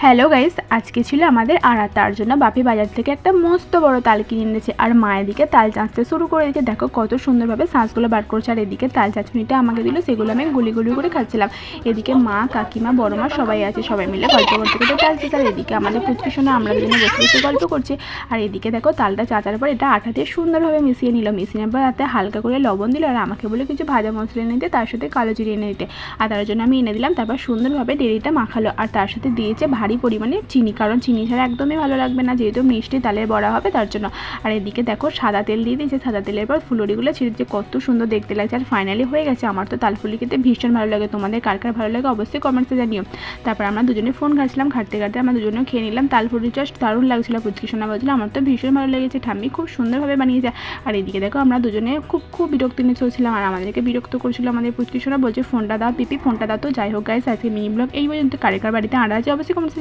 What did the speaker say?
Hello guys, আজকে ছিল আমাদের আড়া। তার জন্য বাপি বাজার থেকে একটা মস্ত বড় তাল কিনে এনেছে। আর মা এদিকে তাল চাঁচতে শুরু করে দিয়েছে। দেখো কত সুন্দরভাবে শাঁসগুলো বার করছে। আর এদিকে তাল চাঁচুনিটা আমাকে দিল, সেগুলো আমি গুলি গুলি করে খাচ্ছিলাম। এদিকে মা, কাকিমা, বড় মা সবাই আছে, সবাই মিলে গল্প করতে করতে তাল চাষ। আর এদিকে আমাদের পুচকি সোনা, আমরা দুজনে বসে বসে গল্প করছি। আর এদিকে দেখো তালটা চাচার পর এটা আটা দিয়ে সুন্দরভাবে মিশিয়ে নিল। মিশিয়ে পর তাতে হালকা করে লবণ দিল। আর আমাকে বলে কিছু ভাজা মশলা এনে দিতে, তার সাথে কালো জিরে এনে দিতে। আর তার জন্য আমি এনে দিলাম। তারপর সুন্দরভাবে ডেরিটা মাখালো। আর তার সাথে দিয়েছে ভারী পরিমাণে চিনি, কারণ চিনি ছাড়া একদমই ভালো লাগবে না, যেহেতু মিষ্টি তালের বড়া হবে তার জন্য। আর এদিকে দেখো সাদা তেল দিয়ে দিয়েছে। সাদা তেলের পর ফুলুরিগুলো ছিঁড়েছে, কত সুন্দর দেখতে লাগছে। আর ফাইনালি হয়ে গেছে। আমার তো তালফুলি খেতে ভীষণ ভালো লাগে। তোমাদের কার কার ভালো লাগে অবশ্যই কমেন্টসে জানিও। তারপর আমরা দুজনে ফোন ঘাটছিলাম, ঘাটতে ঘাটতে আমরা দুজনেও খেয়ে নিলাম। তালফুলি জাস্ট দারুণ লাগছিলো। পুচকি সোনা বলছিল আমার তো ভীষণ ভালো লেগেছে, ঠাম্মি খুব সুন্দরভাবে বানিয়েছে। আর এদিকে দেখো আমরা দুজনে খুব বিরক্ত নিয়ে চলছিলাম। আর আমাদেরকে বিরক্ত করছিল আমাদের পুচকি সোনা, বলছে ফোনটা দাও পিপি, ফোনটা দাও। তো যাই হোক গাইস, আজকে মিনি ব্লগ এই পর্যন্ত। কার কার বাড়িতে আড়া আছে অবশ্যই কমেন্টসে